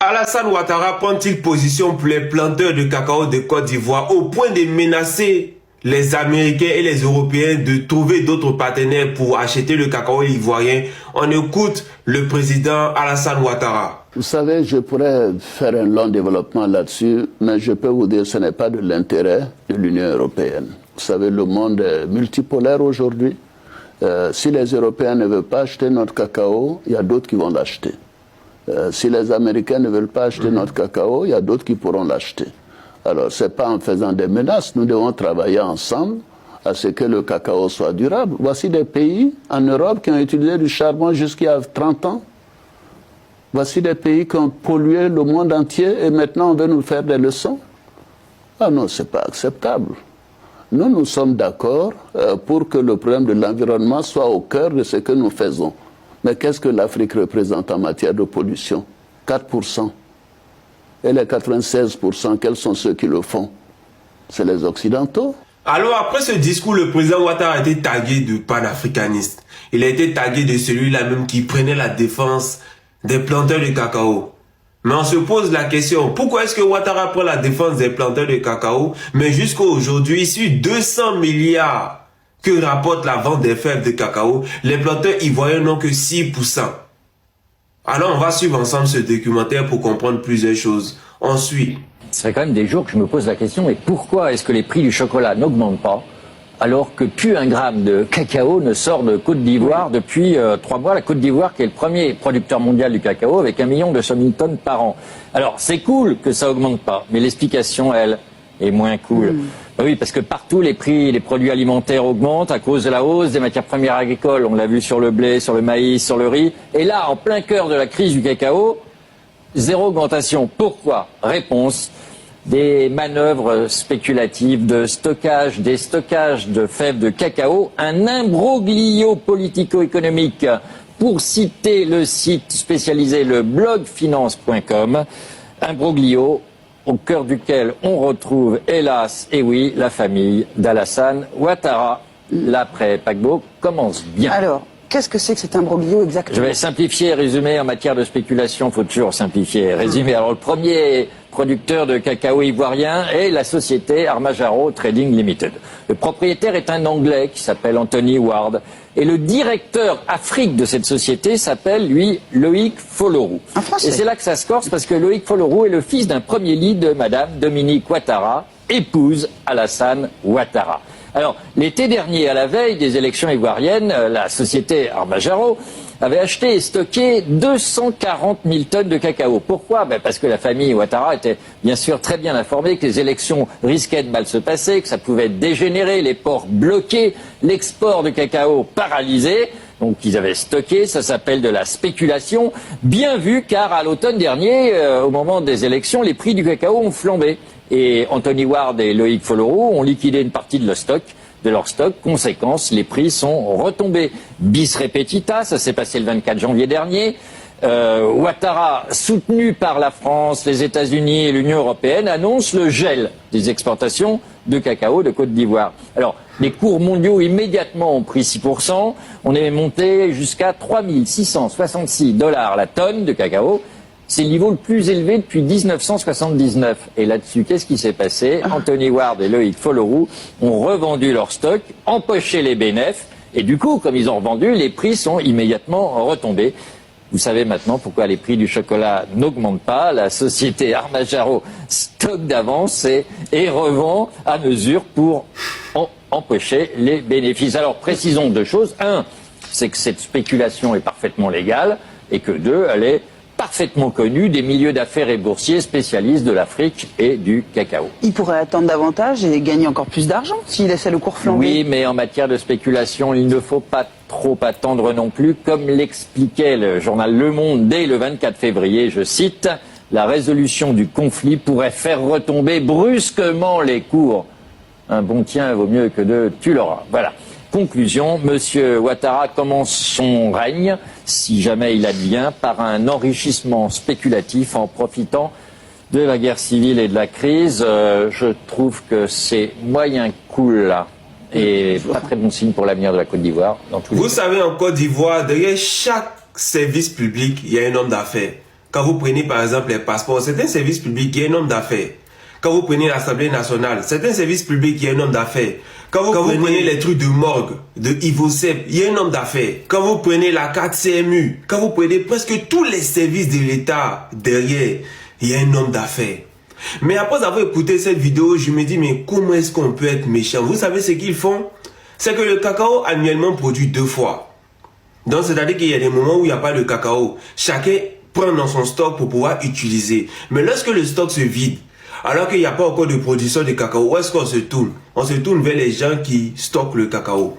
Alassane Ouattara prend-il position pour les planteurs de cacao de Côte d'Ivoire au point de menacer les Américains et les Européens de trouver d'autres partenaires pour acheter le cacao ivoirien? On écoute le président Alassane Ouattara. Vous savez, je pourrais faire un long développement là-dessus, mais je peux vous dire que ce n'est pas de l'intérêt de l'Union européenne. Vous savez, le monde est multipolaire aujourd'hui. Si les Européens ne veulent pas acheter notre cacao, il y a d'autres qui vont l'acheter. Si les Américains ne veulent pas acheter notre cacao, il y a d'autres qui pourront l'acheter. Alors, ce n'est pas en faisant des menaces, nous devons travailler ensemble à ce que le cacao soit durable. Voici des pays en Europe qui ont utilisé du charbon jusqu'il y a 30 ans. Voici des pays qui ont pollué le monde entier et maintenant on veut nous faire des leçons. Ah non, ce n'est pas acceptable. Nous sommes d'accord pour que le problème de l'environnement soit au cœur de ce que nous faisons. Mais qu'est-ce que l'Afrique représente en matière de pollution? 4%. Et les 96%, quels sont ceux qui le font? C'est les Occidentaux. Alors après ce discours, le président Ouattara a été tagué de panafricaniste. Il a été tagué de celui-là même qui prenait la défense des planteurs de cacao. Mais on se pose la question, pourquoi est-ce que Ouattara prend la défense des planteurs de cacao, mais jusqu'à aujourd'hui, sur 200 milliards que rapporte la vente des fèves de cacao, les planteurs ivoiriens n'ont que 6%. Alors on va suivre ensemble ce documentaire pour comprendre plusieurs choses. On suit. Ça fait quand même des jours que je me pose la question, mais pourquoi est-ce que les prix du chocolat n'augmentent pas alors que plus un gramme de cacao ne sort de Côte d'Ivoire depuis 3 mois? La Côte d'Ivoire qui est le premier producteur mondial du cacao avec 1 200 000 tonnes par an. Alors c'est cool que ça augmente pas, mais l'explication, elle, est moins cool. Oui, parce que partout les prix des produits alimentaires augmentent à cause de la hausse des matières premières agricoles. On l'a vu sur le blé, sur le maïs, sur le riz. Et là, en plein cœur de la crise du cacao, zéro augmentation. Pourquoi? Réponse: des manœuvres spéculatives de stockage, des stockages de fèves de cacao, un imbroglio politico-économique, pour citer le site spécialisé, le blogfinance.com, imbroglio au cœur duquel on retrouve, hélas, et oui, la famille d'Alassane Ouattara. L'après-paquebot commence bien. Alors, qu'est-ce que c'est que cet imbroglio exactement? Je vais simplifier et résumer. En matière de spéculation, il faut toujours simplifier et résumer. Alors, le premier producteur de cacao ivoirien est la société Armajaro Trading Limited. Le propriétaire est un Anglais qui s'appelle Anthony Ward. Et le directeur Afrique de cette société s'appelle, lui, Loïc Folorou. Et c'est là que ça se corse, parce que Loïc Folorou est le fils d'un premier lit de Madame Dominique Ouattara, épouse Alassane Ouattara. Alors, l'été dernier, à la veille des élections ivoiriennes, la société Armajaro avait acheté et stocké 240 000 tonnes de cacao. Pourquoi? Parce que la famille Ouattara était bien sûr très bien informée que les élections risquaient de mal se passer, que ça pouvait dégénérer, les ports bloqués, l'export de cacao paralysé. Donc ils avaient stocké, ça s'appelle de la spéculation. Bien vu, car à l'automne dernier, au moment des élections, les prix du cacao ont flambé. Et Anthony Ward et Loïc Folorou ont liquidé une partie de leur stock. Conséquence, les prix sont retombés. Bis repetita, ça s'est passé le 24 janvier dernier. Ouattara, soutenu par la France, les États-Unis et l'Union européenne, annonce le gel des exportations de cacao de Côte d'Ivoire. Alors, les cours mondiaux immédiatement ont pris 6%. On est monté jusqu'à 3 666 $ la tonne de cacao. C'est le niveau le plus élevé depuis 1979. Et là-dessus, qu'est-ce qui s'est passé? Anthony Ward et Loïc Folorou ont revendu leur stock, empoché les bénéfices, et du coup, comme ils ont revendu, les prix sont immédiatement retombés. Vous savez maintenant pourquoi les prix du chocolat n'augmentent pas. La société Armajaro stocke d'avance et revend à mesure pour empocher les bénéfices. Alors, précisons 2 choses. 1, c'est que cette spéculation est parfaitement légale, et que 2, elle est parfaitement connue des milieux d'affaires et boursiers spécialistes de l'Afrique et du cacao. Il pourrait attendre davantage et gagner encore plus d'argent s'il laissait le cours flamber. Oui, mais en matière de spéculation, il ne faut pas trop attendre non plus. Comme l'expliquait le journal Le Monde dès le 24 février, je cite, « La résolution du conflit pourrait faire retomber brusquement les cours. Un bon tien vaut mieux que 2, tu l'auras. » Voilà. Conclusion, M. Ouattara commence son règne, si jamais il advient, par un enrichissement spéculatif en profitant de la guerre civile et de la crise. Je trouve que c'est moyen cool là. Et pas très bon signe pour l'avenir de la Côte d'Ivoire. Vous savez, en Côte d'Ivoire, derrière chaque service public, il y a un homme d'affaires. Quand vous prenez par exemple les passeports, c'est un service public qui est un homme d'affaires. Quand vous prenez l'Assemblée nationale, c'est un service public qui est un homme d'affaires. Quand vous prenez les trucs de morgue, de Ivosep, il y a un homme d'affaires. Quand vous prenez la carte CMU, quand vous prenez presque tous les services de l'État derrière, il y a un homme d'affaires. Mais après avoir écouté cette vidéo, je me dis, mais comment est-ce qu'on peut être méchant? Vous savez ce qu'ils font? C'est que le cacao annuellement produit 2 fois. Donc c'est-à-dire qu'il y a des moments où il n'y a pas de cacao. Chacun prend dans son stock pour pouvoir utiliser. Mais lorsque le stock se vide, alors qu'il n'y a pas encore de production de cacao, où est-ce qu'on se tourne? On se tourne vers les gens qui stockent le cacao.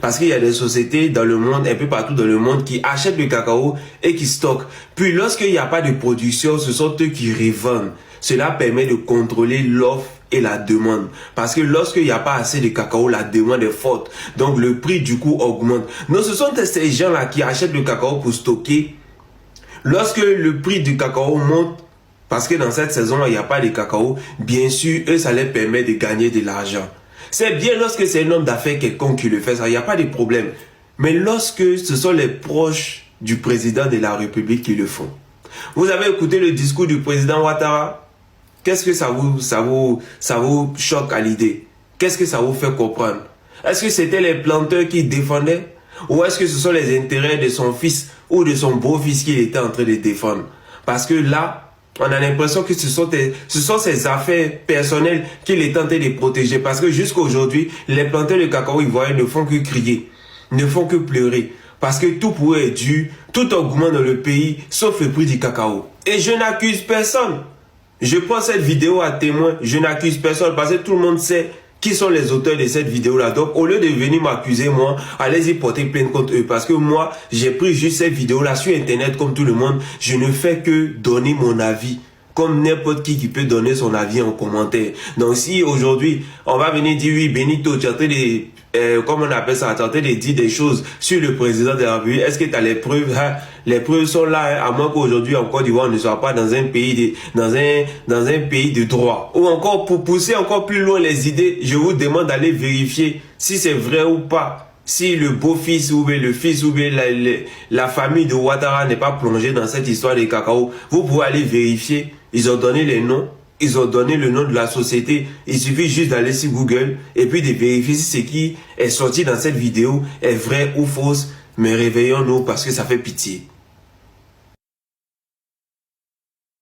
Parce qu'il y a des sociétés dans le monde, un peu partout dans le monde, qui achètent le cacao et qui stockent. Puis lorsqu'il n'y a pas de production, ce sont eux qui revendent. Cela permet de contrôler l'offre et la demande. Parce que lorsqu'il n'y a pas assez de cacao, la demande est forte. Donc le prix du coup augmente. Donc ce sont ces gens-là qui achètent le cacao pour stocker. Lorsque le prix du cacao monte, parce que dans cette saison, il n'y a pas de cacao, bien sûr, eux, ça leur permet de gagner de l'argent. C'est bien lorsque c'est un homme d'affaires quelconque qui le fait, ça, il n'y a pas de problème. Mais lorsque ce sont les proches du président de la République qui le font. Vous avez écouté le discours du président Ouattara? Qu'est-ce que ça vous choque à l'idée? Qu'est-ce que ça vous fait comprendre? Est-ce que c'était les planteurs qui défendaient? Ou est-ce que ce sont les intérêts de son fils ou de son beau-fils qu'il était en train de défendre? Parce que là, on a l'impression que ce sont ses affaires personnelles qu'il est tenté de protéger. Parce que jusqu'à aujourd'hui, les planteurs de cacao ivoiriens ne font que crier, ne font que pleurer. Parce que tout pourrait être dû, tout augmente dans le pays, sauf le prix du cacao. Et je n'accuse personne. Je prends cette vidéo à témoin, je n'accuse personne parce que tout le monde sait qui sont les auteurs de cette vidéo-là. Donc, au lieu de venir m'accuser, moi, allez-y porter plainte contre eux. Parce que moi, j'ai pris juste cette vidéo-là sur Internet comme tout le monde. Je ne fais que donner mon avis. Comme n'importe qui peut donner son avis en commentaire. Donc, si aujourd'hui, on va venir dire, oui, Benito, tu es en train de, comment on appelle ça, tu es en train de dire des choses sur le président de la République. Est-ce que tu as les preuves? Hein? Les preuves sont là, hein, à moins qu'aujourd'hui, en Côte d'Ivoire, on ne soit pas dans un pays dans un pays de droit. Ou encore, pour pousser encore plus loin les idées, je vous demande d'aller vérifier si c'est vrai ou pas. Si le beau-fils ou le fils ou la famille de Ouattara n'est pas plongée dans cette histoire de cacao, vous pouvez aller vérifier. Ils ont donné les noms, ils ont donné le nom de la société. Il suffit juste d'aller sur Google et puis de vérifier si ce qui est sorti dans cette vidéo est vrai ou fausse. Mais réveillons-nous parce que ça fait pitié.